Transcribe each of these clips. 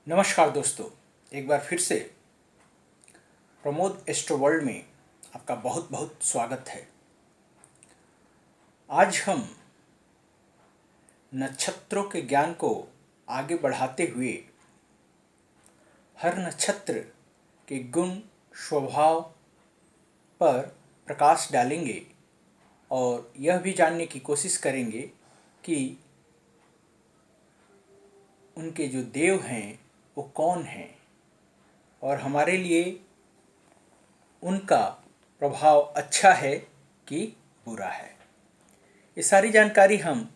नमस्कार दोस्तों, एक बार फिर से प्रमोद एस्ट्रो वर्ल्ड में आपका बहुत बहुत स्वागत है। आज हम नक्षत्रों के ज्ञान को आगे बढ़ाते हुए हर नक्षत्र के गुण स्वभाव पर प्रकाश डालेंगे और यह भी जानने की कोशिश करेंगे कि उनके जो देव हैं वो कौन हैं और हमारे लिए उनका प्रभाव अच्छा है कि बुरा है। ये सारी जानकारी हम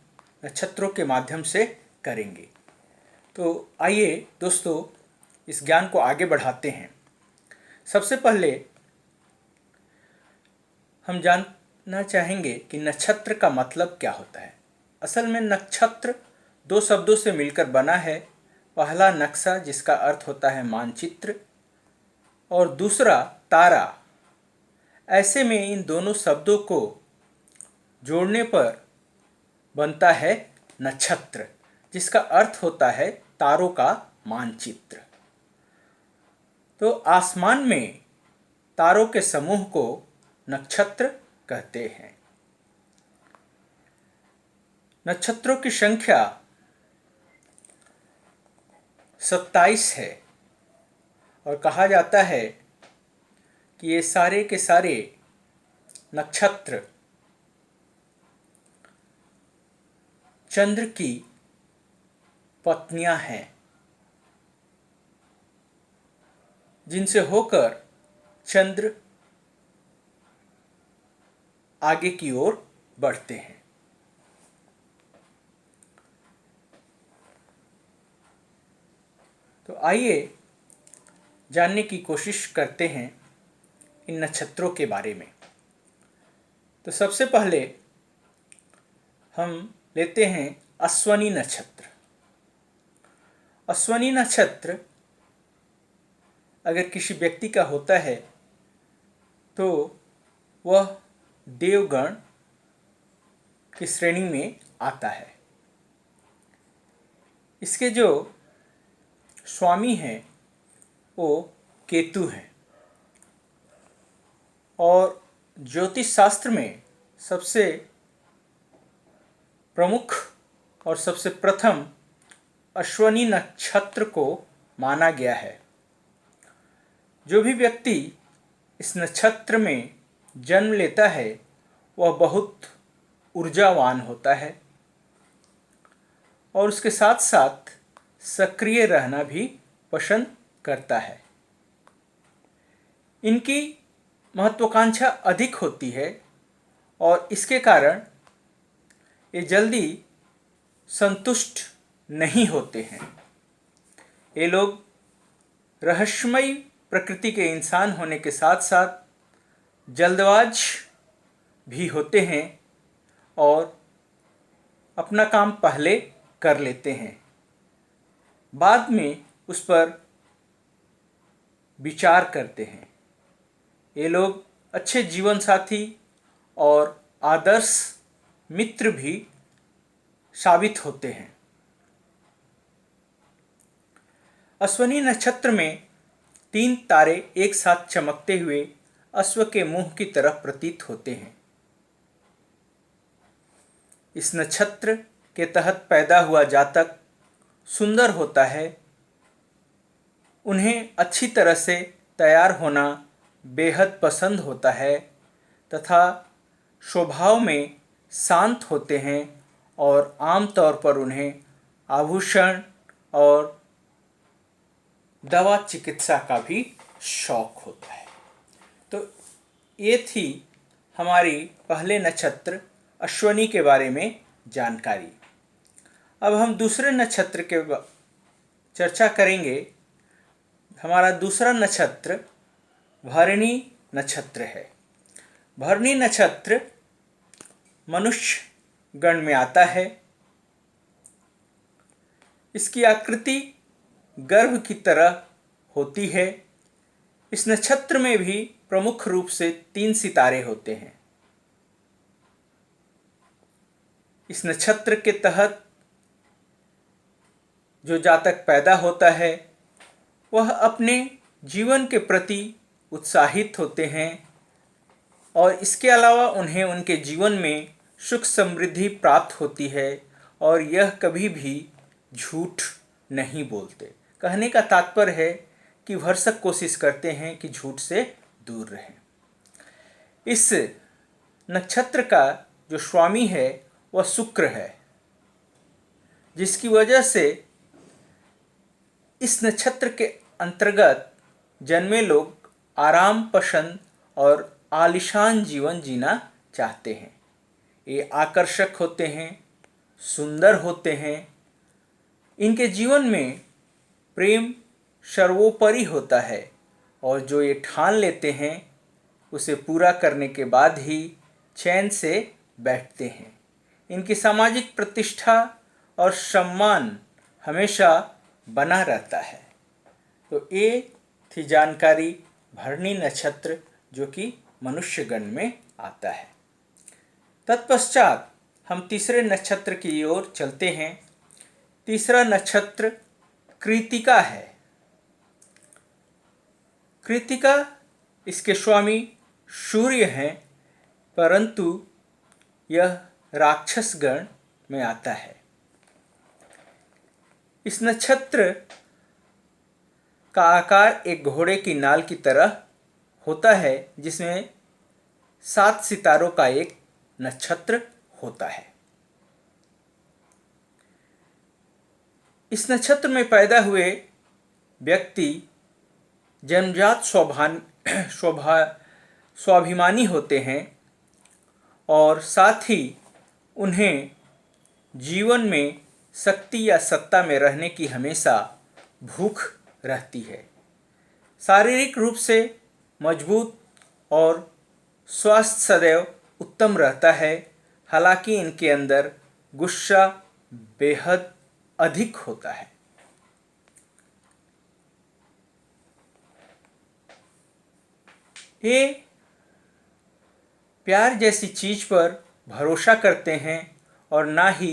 नक्षत्रों के माध्यम से करेंगे। तो आइए दोस्तों, इस ज्ञान को आगे बढ़ाते हैं। सबसे पहले हम जानना चाहेंगे कि नक्षत्र का मतलब क्या होता है। असल में नक्षत्र दो शब्दों से मिलकर बना है। पहला नक्शा, जिसका अर्थ होता है मानचित्र, और दूसरा तारा। ऐसे में इन दोनों शब्दों को जोड़ने पर बनता है नक्षत्र, जिसका अर्थ होता है तारों का मानचित्र। तो आसमान में तारों के समूह को नक्षत्र कहते हैं। नक्षत्रों की संख्या 27 है और कहा जाता है कि ये सारे के सारे नक्षत्र चंद्र की पत्नियां हैं, जिनसे होकर चंद्र आगे की ओर बढ़ते हैं। तो आइए जानने की कोशिश करते हैं इन नक्षत्रों के बारे में। तो सबसे पहले हम लेते हैं अश्वनी नक्षत्र। अश्वनी नक्षत्र अगर किसी व्यक्ति का होता है तो वह देवगण की श्रेणी में आता है। इसके जो स्वामी हैं वो केतु हैं और ज्योतिष शास्त्र में सबसे प्रमुख और सबसे प्रथम अश्वनी नक्षत्र को माना गया है। जो भी व्यक्ति इस नक्षत्र में जन्म लेता है वह बहुत ऊर्जावान होता है और उसके साथ साथ सक्रिय रहना भी पसंद करता है। इनकी महत्वाकांक्षा अधिक होती है और इसके कारण ये जल्दी संतुष्ट नहीं होते हैं। ये लोग रहस्यमयी प्रकृति के इंसान होने के साथ साथ जल्दबाज भी होते हैं और अपना काम पहले कर लेते हैं, बाद में उस पर विचार करते हैं। ये लोग अच्छे जीवन साथी और आदर्श मित्र भी साबित होते हैं। अश्वनी नक्षत्र में 3 तारे एक साथ चमकते हुए अश्व के मुंह की तरफ प्रतीत होते हैं। इस नक्षत्र के तहत पैदा हुआ जातक सुंदर होता है। उन्हें अच्छी तरह से तैयार होना बेहद पसंद होता है तथा स्वभाव में शांत होते हैं और आमतौर पर उन्हें आभूषण और दवा चिकित्सा का भी शौक होता है। तो ये थी हमारी पहले नक्षत्र अश्वनी के बारे में जानकारी। अब हम दूसरे नक्षत्र के चर्चा करेंगे। हमारा दूसरा नक्षत्र भरणी नक्षत्र है। भरणी नक्षत्र मनुष्य गण में आता है। इसकी आकृति गर्भ की तरह होती है। इस नक्षत्र में भी प्रमुख रूप से 3 सितारे होते हैं। इस नक्षत्र के तहत जो जातक पैदा होता है वह अपने जीवन के प्रति उत्साहित होते हैं और इसके अलावा उन्हें उनके जीवन में सुख समृद्धि प्राप्त होती है और यह कभी भी झूठ नहीं बोलते। कहने का तात्पर्य है कि भरसक कोशिश करते हैं कि झूठ से दूर रहें। इस नक्षत्र का जो स्वामी है वह शुक्र है, जिसकी वजह से इस नक्षत्र के अंतर्गत जन्मे लोग आराम पसंद और आलीशान जीवन जीना चाहते हैं। ये आकर्षक होते हैं, सुंदर होते हैं। इनके जीवन में प्रेम सर्वोपरि होता है और जो ये ठान लेते हैं उसे पूरा करने के बाद ही चैन से बैठते हैं। इनकी सामाजिक प्रतिष्ठा और सम्मान हमेशा बना रहता है। तो ये थी जानकारी भरणी नक्षत्र जो कि मनुष्यगण में आता है। तत्पश्चात हम तीसरे नक्षत्र की ओर चलते हैं। तीसरा नक्षत्र कृत्तिका है। कृत्तिका इसके स्वामी सूर्य हैं, परंतु यह राक्षस गण में आता है। इस नक्षत्र का आकार एक घोड़े की नाल की तरह होता है, जिसमें 7 सितारों का एक नक्षत्र होता है। इस नक्षत्र में पैदा हुए व्यक्ति जन्मजात स्वाभिमानी होते हैं और साथ ही उन्हें जीवन में शक्ति या सत्ता में रहने की हमेशा भूख रहती है। शारीरिक रूप से मजबूत और स्वास्थ्य सदैव उत्तम रहता है। हालांकि इनके अंदर गुस्सा बेहद अधिक होता है। ये प्यार जैसी चीज पर भरोसा करते हैं और ना ही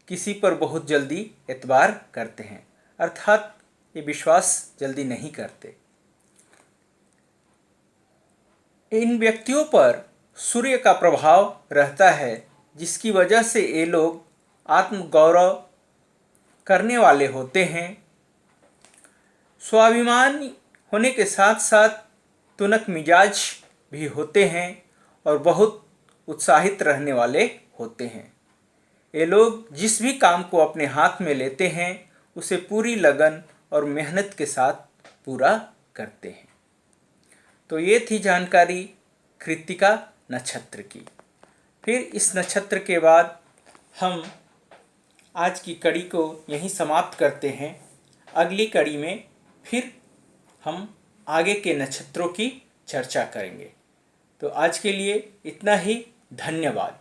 किसी पर बहुत जल्दी एतबार करते हैं, अर्थात ये विश्वास जल्दी नहीं करते। इन व्यक्तियों पर सूर्य का प्रभाव रहता है, जिसकी वजह से ये लोग आत्मगौरव करने वाले होते हैं। स्वाभिमानी होने के साथ साथ तुनक मिजाज भी होते हैं और बहुत उत्साहित रहने वाले होते हैं। ये लोग जिस भी काम को अपने हाथ में लेते हैं उसे पूरी लगन और मेहनत के साथ पूरा करते हैं। तो ये थी जानकारी कृत्तिका नक्षत्र की। फिर इस नक्षत्र के बाद हम आज की कड़ी को यहीं समाप्त करते हैं। अगली कड़ी में फिर हम आगे के नक्षत्रों की चर्चा करेंगे। तो आज के लिए इतना ही। धन्यवाद।